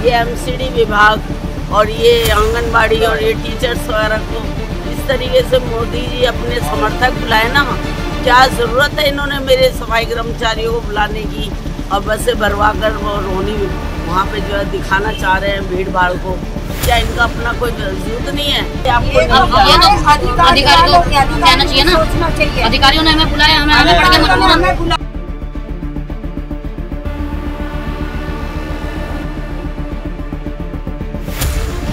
ये एमसीडी विभाग और ये आंगनबाड़ी और ये टीचर्स वगैरह को इस तरीके से मोदी जी अपने समर्थक बुलाए ना, क्या ज़रूरत है इन्होंने मेरे सफाई कर्मचारियों को बुलाने की और बसें भरवा कर वो रोनी वहाँ पे जो है दिखाना चाह रहे हैं भीड़ भाड़ को। क्या इनका अपना कोई वजूद नहीं है? आपको अधिकारियों को कहना चाहिए ना, अधिकारियों ने हमें बुलाया, हमें आने पड़ गया मजबूरन।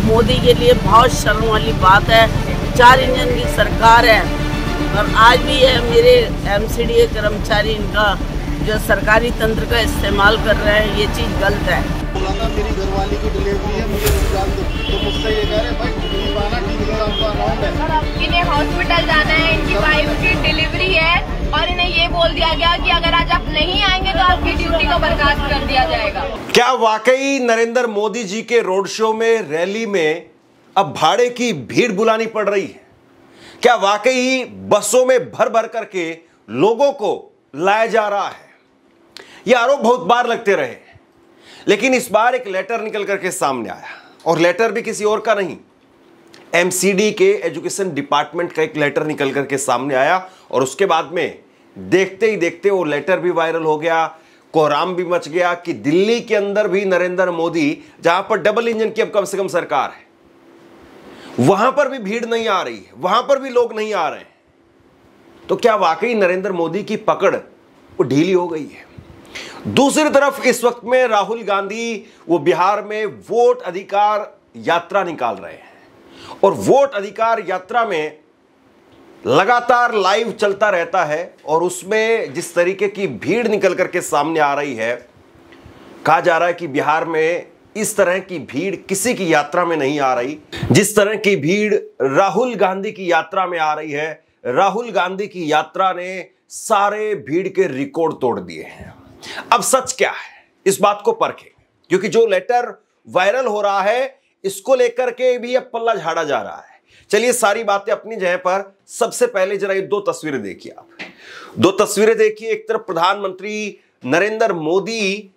मोदी के लिए बहुत शर्म वाली बात है। 4 इंजन की सरकार है और आज भी ये मेरे एमसीडी कर्मचारी इनका जो सरकारी तंत्र का इस्तेमाल कर रहे हैं, ये चीज़ गलत है। मेरी घरवाली की डिलीवरी है, मुझे रोजगार दो, तो मुझसे ये कह रहे हैं भाई ठीक आना, ठीक आपका अराउंड है। इन्हें हॉस्पिटल जाना है, इनकी वाइफ की डिलीवरी है और इन्हें ये बोल दिया गया कि अगर आज आप नहीं आएंगे तो आपकी ड्यूटी को बर्खास्त कर दिया जाएगा। क्या वाकई नरेंद्र मोदी जी के रोड शो में, रैली में अब भाड़े की भीड़ बुलानी पड़ रही है? क्या वाकई बसों में भर भर करके लोगों को लाया जा रहा है? ये आरोप बहुत बार लगते रहे, लेकिन इस बार एक लेटर निकल करके सामने आया, और लेटर भी किसी और का नहीं, एमसीडी के एजुकेशन डिपार्टमेंट का एक लेटर निकल करके सामने आया। और उसके बाद में देखते ही देखते वो लेटर भी वायरल हो गया, कोहराम भी मच गया कि दिल्ली के अंदर भी नरेंद्र मोदी, जहां पर डबल इंजन की अब कम से कम सरकार है, वहां पर भी भीड़ नहीं आ रही है, वहां पर भी लोग नहीं आ रहे हैं। तो क्या वाकई नरेंद्र मोदी की पकड़ वो ढीली हो गई है? दूसरी तरफ इस वक्त में राहुल गांधी वो बिहार में वोट अधिकार यात्रा निकाल रहे हैं, और वोट अधिकार यात्रा में लगातार लाइव चलता रहता है, और उसमें जिस तरीके की भीड़ निकल करके सामने आ रही है, कहा जा रहा है कि बिहार में इस तरह की भीड़ किसी की यात्रा में नहीं आ रही जिस तरह की भीड़ राहुल गांधी की यात्रा में आ रही है। राहुल गांधी की यात्रा ने सारे भीड़ के रिकॉर्ड तोड़ दिए हैं। अब सच क्या है, इस बात को परखें, क्योंकि जो लेटर वायरल हो रहा है इसको लेकर के भी अब पल्ला झाड़ा जा रहा है। चलिए सारी बातें अपनी जगह पर। सबसे पहले जरा ये 2 तस्वीरें देखिए आप, 2 तस्वीरें देखिए। एक तरफ प्रधानमंत्री नरेंद्र मोदी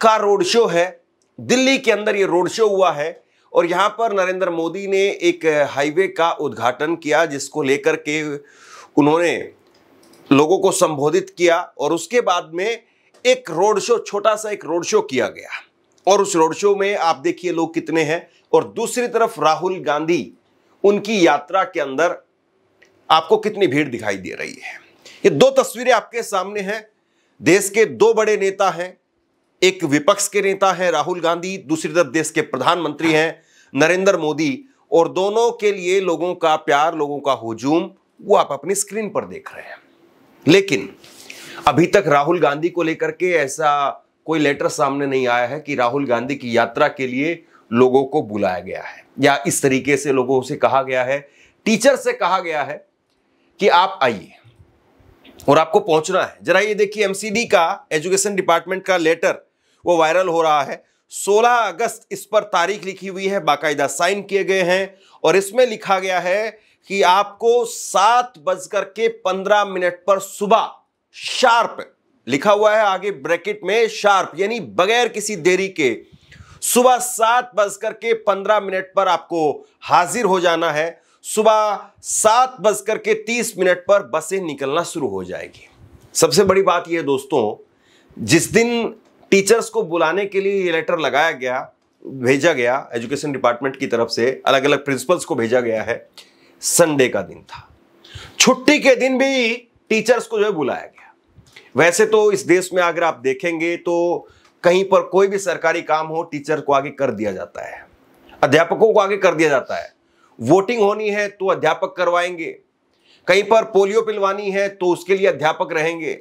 का रोड शो है, दिल्ली के अंदर ये रोड शो हुआ है, और यहां पर नरेंद्र मोदी ने एक हाईवे का उद्घाटन किया, जिसको लेकर के उन्होंने लोगों को संबोधित किया, और उसके बाद में एक रोड शो, छोटा सा एक रोड शो किया गया, और उस रोड शो में आप देखिए लोग कितने हैं। और दूसरी तरफ राहुल गांधी, उनकी यात्रा के अंदर आपको कितनी भीड़ दिखाई दे रही है। ये 2 तस्वीरें आपके सामने हैं। देश के 2 बड़े नेता हैं, एक विपक्ष के नेता हैं राहुल गांधी, दूसरी तरफ देश के प्रधानमंत्री हैं नरेंद्र मोदी, और दोनों के लिए लोगों का प्यार, लोगों का हुजूम, वो आप अपनी स्क्रीन पर देख रहे हैं। लेकिन अभी तक राहुल गांधी को लेकर के ऐसा कोई लेटर सामने नहीं आया है कि राहुल गांधी की यात्रा के लिए लोगों को बुलाया गया है, या इस तरीके से लोगों से कहा गया है, टीचर से कहा गया है कि आप आइए और आपको पहुंचना है। जरा ये देखिए, एमसीडी का, एजुकेशन डिपार्टमेंट का लेटर वो वायरल हो रहा है। 16 अगस्त इस पर तारीख लिखी हुई है, बाकायदा साइन किए गए हैं, और इसमें लिखा गया है कि आपको 7:15 पर सुबह शार्प, लिखा हुआ है आगे ब्रैकेट में शार्प, यानी बगैर किसी देरी के सुबह 7:15 पर आपको हाजिर हो जाना है। सुबह 7:30 पर बसें निकलना शुरू हो जाएगी। सबसे बड़ी बात यह दोस्तों, जिस दिन टीचर्स को बुलाने के लिए ये लेटर लगाया गया, भेजा गया एजुकेशन डिपार्टमेंट की तरफ से, अलग अलग प्रिंसिपल्स को भेजा गया है, संडे का दिन था। छुट्टी के दिन भी टीचर्स को जो है बुलाया गया। वैसे तो इस देश में अगर आप देखेंगे तो कहीं पर कोई भी सरकारी काम हो, टीचर को आगे कर दिया जाता है, अध्यापकों को आगे कर दिया जाता है। वोटिंग होनी है तो अध्यापक करवाएंगे, कहीं पर पोलियो पिलवानी है तो उसके लिए अध्यापक रहेंगे।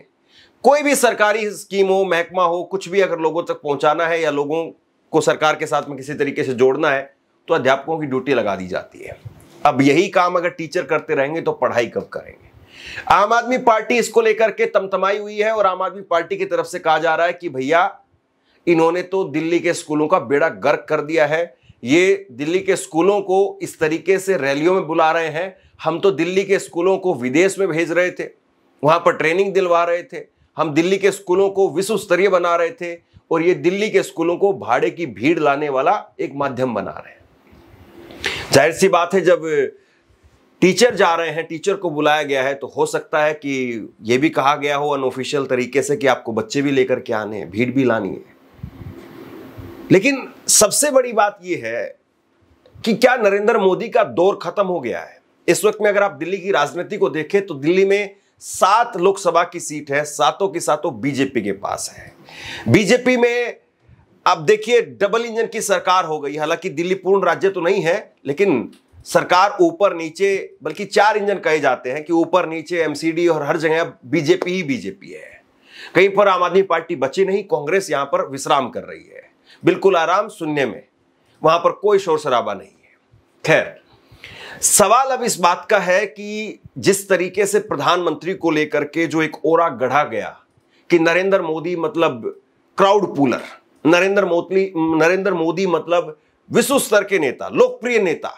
कोई भी सरकारी स्कीम हो, महकमा हो, कुछ भी अगर लोगों तक पहुंचाना है या लोगों को सरकार के साथ में किसी तरीके से जोड़ना है, तो अध्यापकों की ड्यूटी लगा दी जाती है। अब यही काम अगर टीचर करते रहेंगे तो पढ़ाई कब करेंगे? आम आदमी पार्टी इसको लेकर के तमतमाई हुई है, और आम आदमी पार्टी की तरफ से कहा जा रहा है कि भैया इन्होंने तो दिल्ली के स्कूलों का बेड़ा गर्क कर दिया है। ये दिल्ली के स्कूलों को इस तरीके से रैलियों में बुला रहे हैं। हम तो दिल्ली के स्कूलों को विदेश में भेज रहे थे, वहां पर ट्रेनिंग दिलवा रहे थे, हम दिल्ली के स्कूलों को विश्व स्तरीय बना रहे थे, और ये दिल्ली के स्कूलों को भाड़े की भीड़ लाने वाला एक माध्यम बना रहे हैं। जाहिर सी बात है, जब टीचर जा रहे हैं, टीचर को बुलाया गया है, तो हो सकता है कि यह भी कहा गया हो अनऑफिशियल तरीके से कि आपको बच्चे भी लेकर के आने हैं, भीड़ भी लानी है। लेकिन सबसे बड़ी बात यह है कि क्या नरेंद्र मोदी का दौर खत्म हो गया है? इस वक्त में अगर आप दिल्ली की राजनीति को देखें तो दिल्ली में 7 लोकसभा की सीट है, 7 की 7 बीजेपी के पास है। बीजेपी में अब देखिए डबल इंजन की सरकार हो गई। हालांकि दिल्ली पूर्ण राज्य तो नहीं है, लेकिन सरकार ऊपर नीचे, बल्कि 4 इंजन कहे जाते हैं कि ऊपर नीचे एमसीडी और हर जगह बीजेपी ही बीजेपी है। कहीं पर आम आदमी पार्टी बची नहीं, कांग्रेस यहां पर विश्राम कर रही है, बिल्कुल आराम शून्य में, वहां पर कोई शोर शराबा नहीं है। खैर, सवाल अब इस बात का है कि जिस तरीके से प्रधानमंत्री को लेकर के जो एक ओरा गढ़ा गया कि नरेंद्र मोदी मतलब क्राउड पुलर, नरेंद्र मोदी मतलब विश्व स्तर के नेता, लोकप्रिय नेता।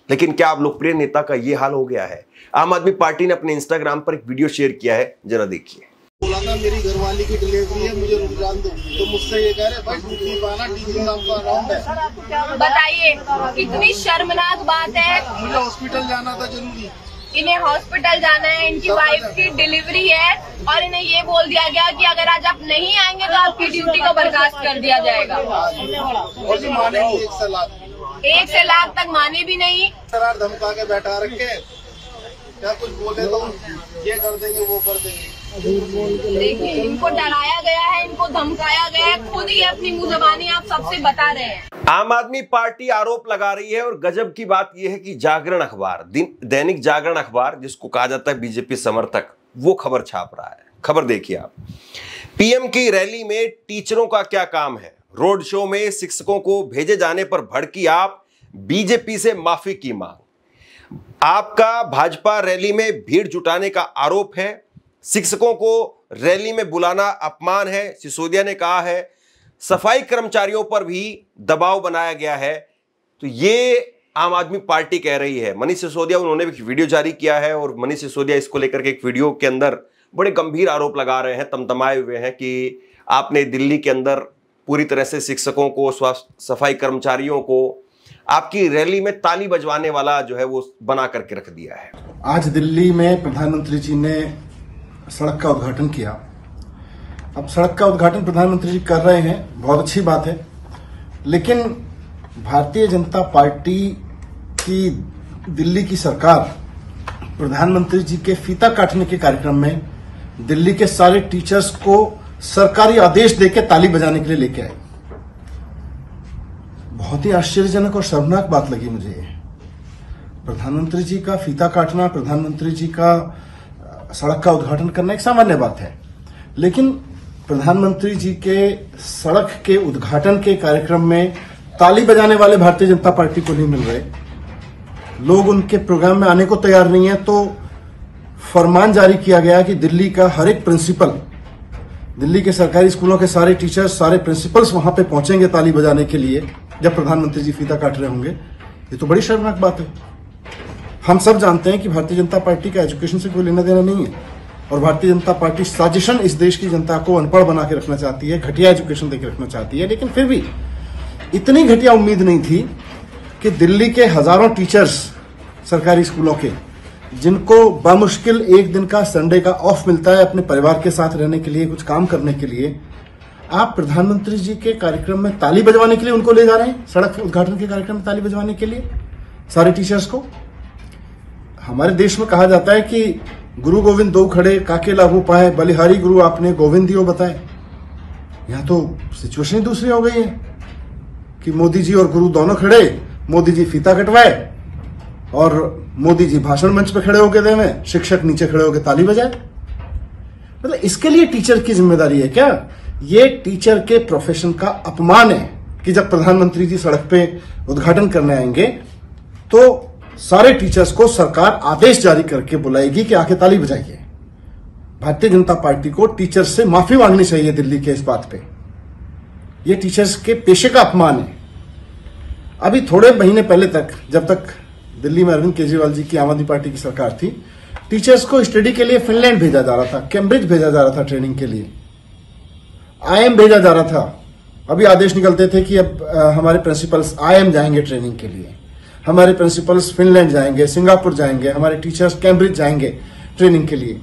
लेकिन क्या अब लोकप्रिय नेता का यह हाल हो गया है? आम आदमी पार्टी ने अपने इंस्टाग्राम पर एक वीडियो शेयर किया है, जरा देखिए। बोला था मेरी घरवाली की डिलीवरी है, मुझे रुक जान दो, तो मुझसे ये कह रहे भाई रुक नहीं पाना, टीचिंग आपका अराउंड है। बताइए कितनी शर्मनाक बात है। मुझे हॉस्पिटल जाना था जरूरी, इन्हें हॉस्पिटल जाना है, इनकी वाइफ की डिलीवरी है और इन्हें ये बोल दिया गया कि अगर आज आप नहीं आएंगे तो आपकी ड्यूटी को बर्खास्त कर दिया जाएगा। और भी मानेंगे 1 से लाख, 1 से लाख तक माने भी नहीं। सरार धमका के बैठा रखे, क्या कुछ बोले तो ये कर देंगे वो कर देंगे। देखिए, इनको डराया गया है, इनको धमकाया गया है, खुद ही अपनी मुंह जबानी आप सबसे बता रहे हैं। आम आदमी पार्टी आरोप लगा रही है और गजब की बात यह है कि जागरण अखबार, दैनिक जागरण अखबार, जिसको कहा जाता है बीजेपी समर्थक, वो खबर छाप रहा है। खबर देखिए आप। पीएम की रैली में टीचरों का क्या काम है? रोड शो में शिक्षकों को भेजे जाने पर भड़की आप, बीजेपी से माफी की मांग। आपका भाजपा रैली में भीड़ जुटाने का आरोप है, शिक्षकों को रैली में बुलाना अपमान है, सिसोदिया ने कहा है। सफाई कर्मचारियों पर भी दबाव बनाया गया है, तो ये आम आदमी पार्टी कह रही है। मनीष सिसोदिया, उन्होंने भी वीडियो जारी किया है और मनीष सिसोदिया इसको लेकर के एक वीडियो के अंदर बड़े गंभीर आरोप लगा रहे हैं, तमतमाए हुए हैं कि आपने दिल्ली के अंदर पूरी तरह से शिक्षकों को, सफाई कर्मचारियों को आपकी रैली में ताली बजवाने वाला जो है वो बना करके रख दिया है। आज दिल्ली में प्रधानमंत्री जी ने सड़क का उद्घाटन किया। अब सड़क का उद्घाटन प्रधानमंत्री जी कर रहे हैं, बहुत अच्छी बात है, लेकिन भारतीय जनता पार्टी की दिल्ली की सरकार प्रधानमंत्री जी के फीता काटने के कार्यक्रम में दिल्ली के सारे टीचर्स को सरकारी आदेश देकर ताली बजाने के लिए लेके आई। बहुत ही आश्चर्यजनक और शर्मनाक बात लगी मुझे ये। प्रधानमंत्री जी का फीता काटना, प्रधानमंत्री जी का सड़क का उद्घाटन करना एक सामान्य बात है, लेकिन प्रधानमंत्री जी के सड़क के उद्घाटन के कार्यक्रम में ताली बजाने वाले भारतीय जनता पार्टी को नहीं मिल रहे, लोग उनके प्रोग्राम में आने को तैयार नहीं है। तो फरमान जारी किया गया कि दिल्ली का हर एक प्रिंसिपल, दिल्ली के सरकारी स्कूलों के सारे टीचर्स, सारे प्रिंसिपल्स वहां पे पहुंचेंगे ताली बजाने के लिए जब प्रधानमंत्री जी फीता काट रहे होंगे। ये तो बड़ी शर्मनाक बात है। हम सब जानते हैं कि भारतीय जनता पार्टी का एजुकेशन से कोई लेना देना नहीं है और भारतीय जनता पार्टी साजिशन इस देश की जनता को अनपढ़ बना के रखना चाहती है, घटिया एजुकेशन देकर रखना चाहती है। लेकिन फिर भी इतनी घटिया उम्मीद नहीं थी कि दिल्ली के हजारों टीचर्स सरकारी स्कूलों के, जिनको बामुश्किल एक दिन का संडे का ऑफ मिलता है अपने परिवार के साथ रहने के लिए, कुछ काम करने के लिए, आप प्रधानमंत्री जी के कार्यक्रम में ताली बजवाने के लिए उनको ले जा रहे हैं, सड़क उद्घाटन के कार्यक्रम में ताली बजवाने के लिए सारे टीचर्स को। हमारे देश में कहा जाता है कि गुरु गोविंद दो खड़े, काके लागू पाए, बलिहारी गुरु आपने गोविंद दियो बताए। यहां तो सिचुएशन दूसरी हो गई है कि मोदी जी और गुरु दोनों खड़े, मोदी जी फीता कटवाए और मोदी जी भाषण मंच पे खड़े होकर देवे, शिक्षक नीचे खड़े होकर ताली बजाए। मतलब इसके लिए टीचर की जिम्मेदारी है क्या? ये टीचर के प्रोफेशन का अपमान है कि जब प्रधानमंत्री जी सड़क पे उद्घाटन करने आएंगे तो सारे टीचर्स को सरकार आदेश जारी करके बुलाएगी कि आके ताली बजाइए। भारतीय जनता पार्टी को टीचर्स से माफी मांगनी चाहिए दिल्ली के इस बात पे। ये टीचर्स के पेशे का अपमान है। अभी थोड़े महीने पहले तक, जब तक दिल्ली में अरविंद केजरीवाल जी की आम आदमी पार्टी की सरकार थी, टीचर्स को स्टडी के लिए फिनलैंड भेजा जा रहा था, कैम्ब्रिज भेजा जा रहा था ट्रेनिंग के लिए। आईएम भेजा जा रहा था, अभी आदेश निकलते थे कि अब हमारे प्रिंसिपल्स आईएम जाएंगे ट्रेनिंग के लिए, हमारे प्रिंसिपल्स फिनलैंड जाएंगे, सिंगापुर जाएंगे, हमारे टीचर्स कैम्ब्रिज जाएंगे ट्रेनिंग के लिए।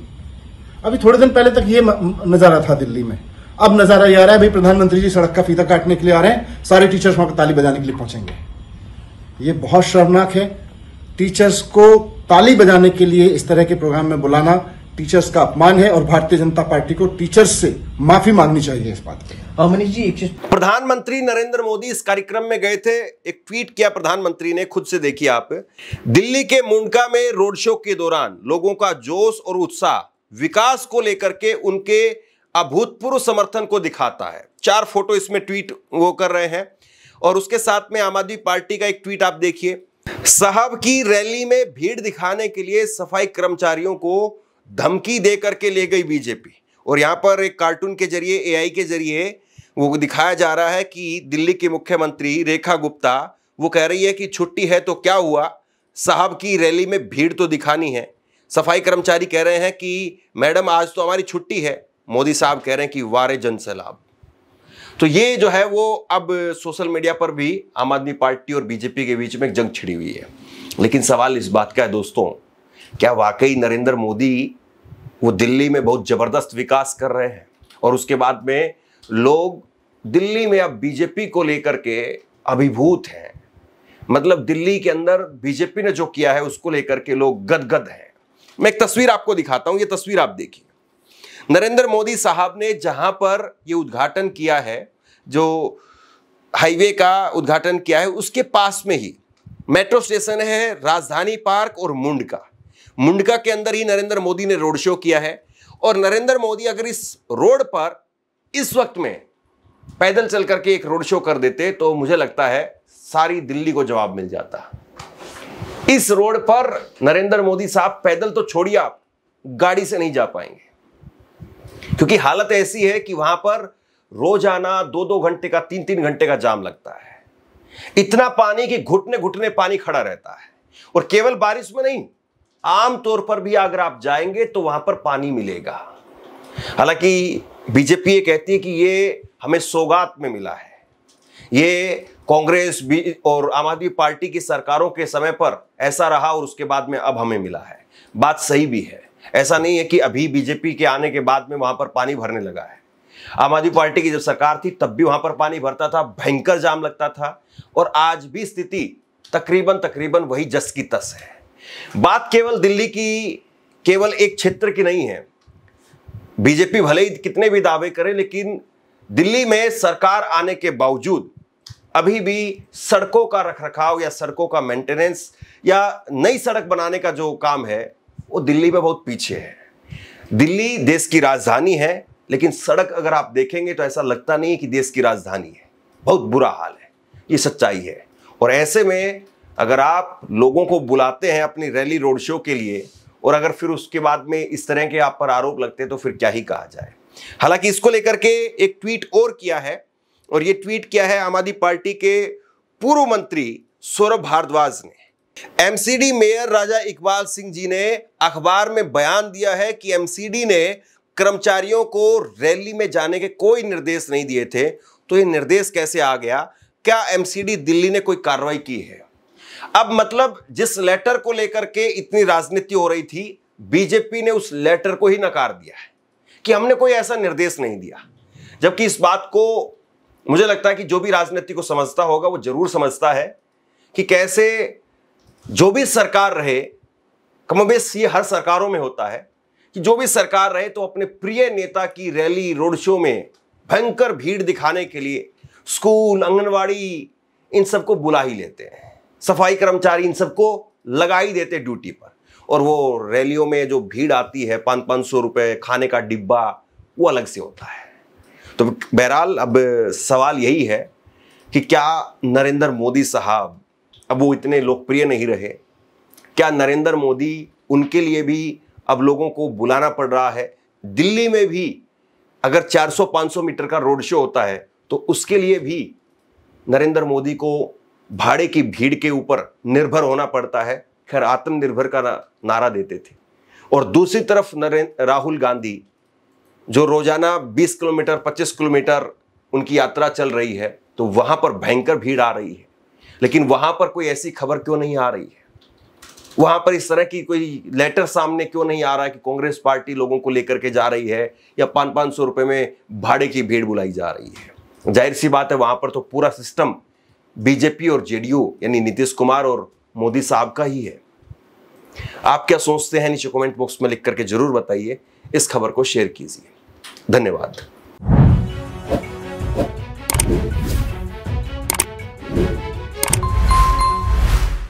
अभी थोड़े दिन पहले तक ये नजारा था दिल्ली में, अब नजारा ये आ रहा है भाई प्रधानमंत्री जी सड़क का फीता काटने के लिए आ रहे हैं, सारे टीचर्स वहां पर ताली बजाने के लिए पहुंचेंगे। ये बहुत शर्मनाक है। टीचर्स को ताली बजाने के लिए इस तरह के प्रोग्राम में बुलाना टीचर्स का अपमान है और भारतीय जनता पार्टी को टीचर्स से माफी मांगनी चाहिए इस बात की। मनीष जी, एक चीज, प्रधानमंत्री नरेंद्र मोदी इस कार्यक्रम में गए थे, एक ट्वीट किया प्रधानमंत्री ने, खुद से देखिए आप। दिल्ली के मुंडका में रोड शो के दौरान लोगों का जोश और उत्साह विकास को लेकर के उनके अभूतपूर्व समर्थन को दिखाता है। 4 फोटो इसमें ट्वीट वो कर रहे हैं और उसके साथ में आम आदमी पार्टी का एक ट्वीट आप देखिए। साहब की रैली में भीड़ दिखाने के लिए सफाई कर्मचारियों को धमकी दे करके ले गई बीजेपी। और यहां पर एक कार्टून के जरिए, एआई के जरिए वो दिखाया जा रहा है कि दिल्ली की मुख्यमंत्री रेखा गुप्ता वो कह रही है कि छुट्टी है तो क्या हुआ, साहब की रैली में भीड़ तो दिखानी है। सफाई कर्मचारी कह रहे हैं कि मैडम आज तो हमारी छुट्टी है। मोदी साहब कह रहे हैं कि वारे जन सैलाब। तो ये जो है वो अब सोशल मीडिया पर भी आम आदमी पार्टी और बीजेपी के बीच में एक जंग छिड़ी हुई है। लेकिन सवाल इस बात का है दोस्तों, क्या वाकई नरेंद्र मोदी वो दिल्ली में बहुत जबरदस्त विकास कर रहे हैं और उसके बाद में लोग दिल्ली में अब बीजेपी को लेकर के अभिभूत हैं? मतलब दिल्ली के अंदर बीजेपी ने जो किया है उसको लेकर के लोग गदगद हैं। मैं एक तस्वीर आपको दिखाता हूं, ये तस्वीर आप देखिए। नरेंद्र मोदी साहब ने जहां पर ये उद्घाटन किया है, जो हाईवे का उद्घाटन किया है, उसके पास में ही मेट्रो स्टेशन है राजधानी पार्क और मुंडका के अंदर ही नरेंद्र मोदी ने रोड शो किया है। और नरेंद्र मोदी अगर इस रोड पर इस वक्त में पैदल चल करके एक रोड शो कर देते तो मुझे लगता है सारी दिल्ली को जवाब मिल जाता। इस रोड पर नरेंद्र मोदी साहब पैदल तो छोड़िए, आप गाड़ी से नहीं जा पाएंगे, क्योंकि हालत ऐसी है कि वहां पर रोजाना 2-2 घंटे का 3-3 घंटे का जाम लगता है। इतना पानी कि घुटने घुटने पानी खड़ा रहता है। और केवल बारिश में नहीं, आम तौर पर भी अगर आप जाएंगे तो वहां पर पानी मिलेगा। हालांकि बीजेपी ये कहती है कि ये हमें सौगात में मिला है, ये कांग्रेस भी और आम आदमी पार्टी की सरकारों के समय पर ऐसा रहा और उसके बाद में अब हमें मिला है। बात सही भी है, ऐसा नहीं है कि अभी बीजेपी के आने के बाद में वहां पर पानी भरने लगा है। आम आदमी पार्टी की जब सरकार थी तब भी वहां पर पानी भरता था, भयंकर जाम लगता था और आज भी स्थिति तकरीबन वही जस की तस है। बात केवल दिल्ली की, केवल एक क्षेत्र की नहीं है। बीजेपी भले ही कितने भी दावे करे, लेकिन दिल्ली में सरकार आने के बावजूद अभी भी सड़कों का रखरखाव या सड़कों का मेंटेनेंस या नई सड़क बनाने का जो काम है वो दिल्ली में बहुत पीछे है। दिल्ली देश की राजधानी है, लेकिन सड़क अगर आप देखेंगे तो ऐसा लगता नहीं है कि देश की राजधानी है। बहुत बुरा हाल है, ये सच्चाई है। और ऐसे में अगर आप लोगों को बुलाते हैं अपनी रैली रोड शो के लिए और अगर फिर उसके बाद में इस तरह के आप पर आरोप लगते हैं तो फिर क्या ही कहा जाए। हालांकि इसको लेकर के एक ट्वीट और किया है, और ये ट्वीट किया है आम आदमी पार्टी के पूर्व मंत्री सौरभ भारद्वाज ने। एमसीडी मेयर राजा इकबाल सिंह जी ने अखबार में बयान दिया है कि एमसीडी ने कर्मचारियों को रैली में जाने के कोई निर्देश नहीं दिए थे, तो ये निर्देश कैसे आ गया? क्या एमसीडी दिल्ली ने कोई कार्रवाई की है? अब मतलब जिस लेटर को लेकर के इतनी राजनीति हो रही थी, बीजेपी ने उस लेटर को ही नकार दिया है कि हमने कोई ऐसा निर्देश नहीं दिया। जबकि इस बात को मुझे लगता है कि जो भी राजनीति को समझता होगा वो जरूर समझता है कि कैसे जो भी सरकार रहे, कमोबेश ये हर सरकारों में होता है कि जो भी सरकार रहे तो अपने प्रिय नेता की रैली रोड शो में भयंकर भीड़ दिखाने के लिए स्कूल, आंगनवाड़ी इन सबको बुला ही लेते हैं, सफाई कर्मचारी इन सबको लगा ही देते ड्यूटी पर। और वो रैलियों में जो भीड़ आती है 500-500 रुपए खाने का डिब्बा वो अलग से होता है। तो बहरहाल अब सवाल यही है कि क्या नरेंद्र मोदी साहब अब वो इतने लोकप्रिय नहीं रहे? क्या नरेंद्र मोदी उनके लिए भी अब लोगों को बुलाना पड़ रहा है? दिल्ली में भी अगर 400-500 मीटर का रोड शो होता है तो उसके लिए भी नरेंद्र मोदी को भाड़े की भीड़ के ऊपर निर्भर होना पड़ता है। खैर आत्मनिर्भर का नारा देते थे। और दूसरी तरफ राहुल गांधी जो रोजाना 20 किलोमीटर 25 किलोमीटर उनकी यात्रा चल रही है, तो वहां पर भयंकर भीड़ आ रही है, लेकिन वहां पर कोई ऐसी खबर क्यों नहीं आ रही है? वहां पर इस तरह की कोई लेटर सामने क्यों नहीं आ रहा है कि कांग्रेस पार्टी लोगों को लेकर के जा रही है या 500-500 रुपए में भाड़े की भीड़ बुलाई जा रही है? जाहिर सी बात है, वहां पर तो पूरा सिस्टम बीजेपी और जेडीयू यानी नीतीश कुमार और मोदी साहब का ही है। आप क्या सोचते हैं नीचे कमेंट बॉक्स में लिख करके जरूर बताइए। इस खबर को शेयर कीजिए। धन्यवाद।